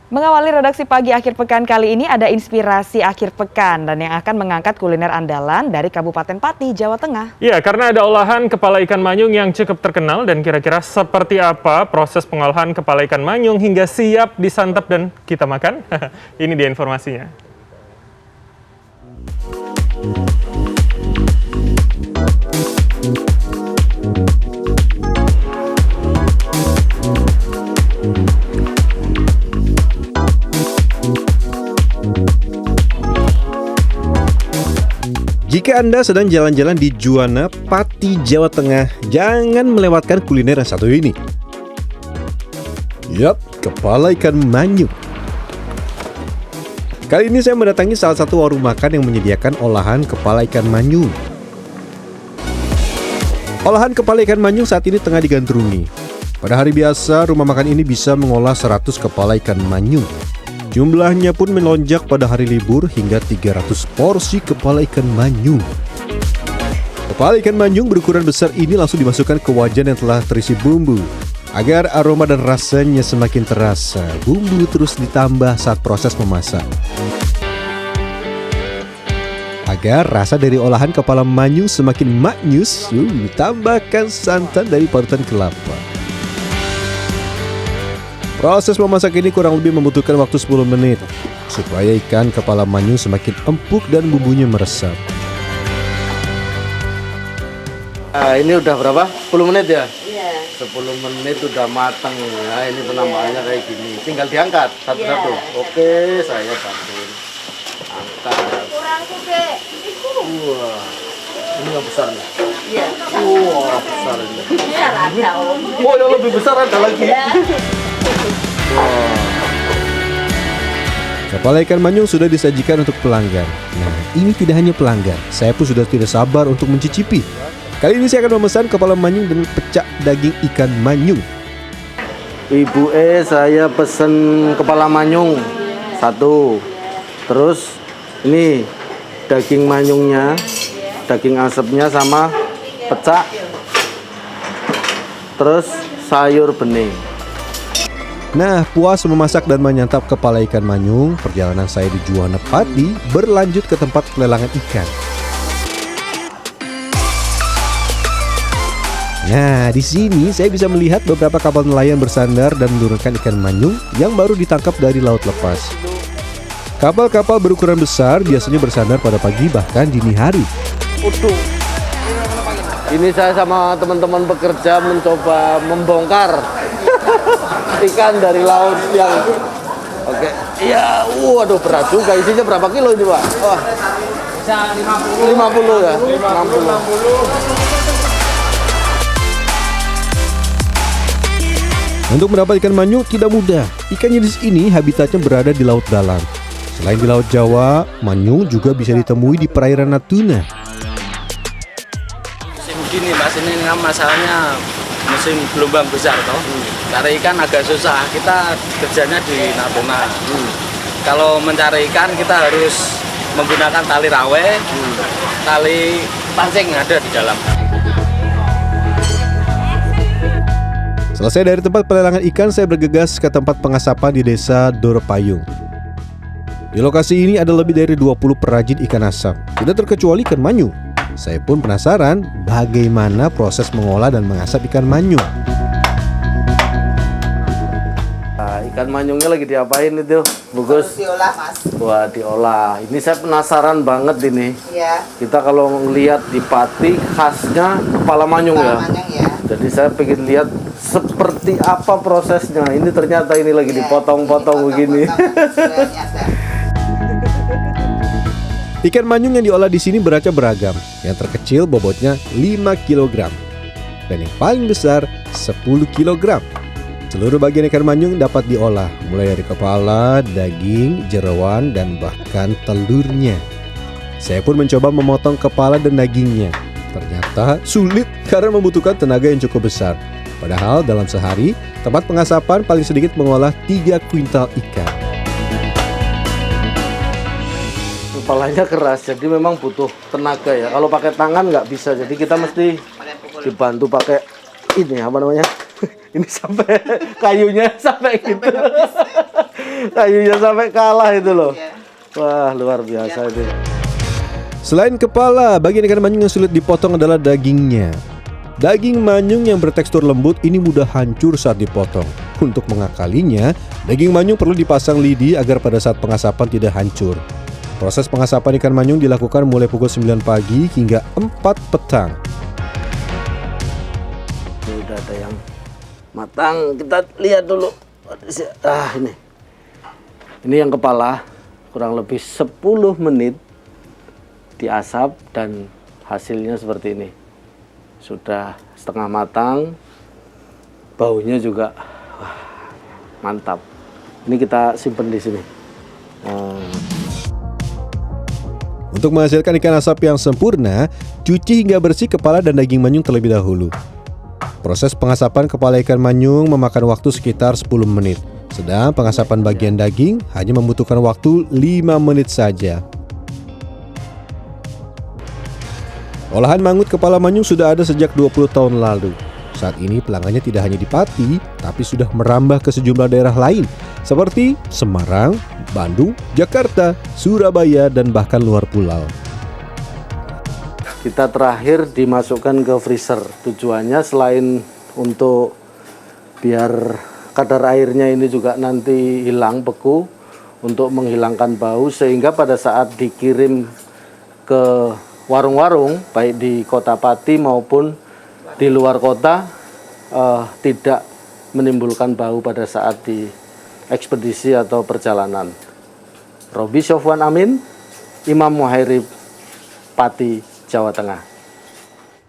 Mengawali redaksi pagi akhir pekan kali ini ada inspirasi akhir pekan dan yang akan mengangkat kuliner andalan dari Kabupaten Pati, Jawa Tengah. Ya, karena ada olahan kepala ikan manyung yang cukup terkenal dan kira-kira seperti apa proses pengolahan kepala ikan manyung hingga siap disantap dan kita makan? Ini dia informasinya. Jika Anda sedang jalan-jalan di Juwana, Pati, Jawa Tengah, jangan melewatkan kuliner yang satu ini. Yap, kepala ikan manyung. Kali ini saya mendatangi salah satu warung makan yang menyediakan olahan kepala ikan manyung. Olahan kepala ikan manyung saat ini tengah digandrungi. Pada hari biasa, rumah makan ini bisa mengolah 100 kepala ikan manyung. Jumlahnya pun melonjak pada hari libur hingga 300 porsi kepala ikan manyung. Kepala ikan manyung berukuran besar ini langsung dimasukkan ke wajan yang telah terisi bumbu. Agar aroma dan rasanya semakin terasa, bumbu terus ditambah saat proses memasak. Agar rasa dari olahan kepala manyung semakin maknyus, ditambahkan santan dari parutan kelapa. Proses memasak ini kurang lebih membutuhkan waktu 10 menit supaya ikan kepala manyung semakin empuk dan bumbunya meresap. Ini udah berapa? 10 menit ya? Iya. 10 menit udah matang. Nah, ini penampakannya kayak gini. Tinggal diangkat satu-satu. Oke, saya bantuin. Angkat. Kurang kude. Wah. Ini yang besar nih. Iya. Wah, besar ini. Iya, ada Om. Oh, yang lebih besar ada lagi. Iya. Kepala ikan manyung sudah disajikan untuk pelanggan. Nah, ini tidak hanya pelanggan, saya pun sudah tidak sabar untuk mencicipi. Kali ini saya akan memesan kepala manyung dan pecak daging ikan manyung. Ibu saya pesen kepala manyung 1. Terus ini daging manyungnya, daging asapnya sama pecak. Terus sayur bening. Nah, puas memasak dan menyantap kepala ikan manyung, perjalanan saya di Juwana Pati berlanjut ke tempat pelelangan ikan. Nah, di sini saya bisa melihat beberapa kapal nelayan bersandar dan menurunkan ikan manyung yang baru ditangkap dari laut lepas. Kapal-kapal berukuran besar biasanya bersandar pada pagi bahkan dini hari. Ini saya sama teman-teman pekerja mencoba membongkar ikan dari laut yang oke. Iya, waduh berat juga. Isinya berapa kilo ini, Pak? Wah. Bisa 50 ya? 50. Untuk mendapat ikan manyung tidak mudah. Ikan jenis ini habitatnya berada di laut dalam. Selain di Laut Jawa, manyung juga bisa ditemui di perairan Natuna. Musim gini Mas, ini masalahnya musim gelombang besar toh. Cari ikan agak susah. Kita kerjanya di Natuna. Kalau mencari ikan kita harus menggunakan tali rawe, tali pancing ada di dalam. Selesai dari tempat pelelangan ikan, saya bergegas ke tempat pengasapan di Desa Doropayung. Di lokasi ini ada lebih dari 20 perajin ikan asap, tidak terkecuali ikan manyung. Saya pun penasaran bagaimana proses mengolah dan mengasap ikan manyung. Nah, ikan manyungnya lagi diapain itu, Bugus? Diolah, Mas. Wah, diolah. Ini saya penasaran banget ini. Iya. Kita kalau ngelihat di Pati khasnya kepala manyung ya. Manyung ya. Jadi saya pengen lihat seperti apa prosesnya. Ini ternyata ini lagi dipotong-potong begini. Ikan manyung yang diolah di sini beragam beragam. Yang terkecil bobotnya 5 kg dan yang paling besar 10 kg. Seluruh bagian ikan manyung dapat diolah, mulai dari kepala, daging, jeroan, dan bahkan telurnya. Saya pun mencoba memotong kepala dan dagingnya. Ternyata sulit karena membutuhkan tenaga yang cukup besar. Padahal dalam sehari, tempat pengasapan paling sedikit mengolah 3 kuintal ikan. Kepalanya keras, jadi memang butuh tenaga ya. Kalau pakai tangan nggak bisa, jadi kita mesti dibantu pakai ini apa namanya? Ini sampai kayunya sampai gitu. Kayunya sampai kalah itu loh. Wah, luar biasa itu. Selain kepala, bagian ikan manyung yang sulit dipotong adalah dagingnya. Daging manyung yang bertekstur lembut ini mudah hancur saat dipotong. Untuk mengakalinya, daging manyung perlu dipasang lidi agar pada saat pengasapan tidak hancur. Proses pengasapan ikan manyung dilakukan mulai pukul 9 pagi hingga 4 petang. Ini udah ada yang matang, kita lihat dulu. Ini. Ini yang kepala, kurang lebih 10 menit diasap dan hasilnya seperti ini. Sudah setengah matang, baunya juga mantap. Ini kita simpan di sini. Untuk menghasilkan ikan asap yang sempurna, cuci hingga bersih kepala dan daging manyung terlebih dahulu. Proses pengasapan kepala ikan manyung memakan waktu sekitar 10 menit. Sedang pengasapan bagian daging hanya membutuhkan waktu 5 menit saja. Olahan mangut kepala manyung sudah ada sejak 20 tahun lalu. Saat ini pelanggannya tidak hanya di Pati, tapi sudah merambah ke sejumlah daerah lain seperti Semarang, Bandung, Jakarta, Surabaya, dan bahkan luar pulau. Kita terakhir dimasukkan ke freezer. Tujuannya selain untuk biar kadar airnya ini juga nanti hilang beku, untuk menghilangkan bau, sehingga pada saat dikirim ke warung-warung baik di Kota Pati maupun di luar kota tidak menimbulkan bau pada saat di ekspedisi atau perjalanan. Roby Sofwan Amin, Imam Muhairib, Pati, Jawa Tengah.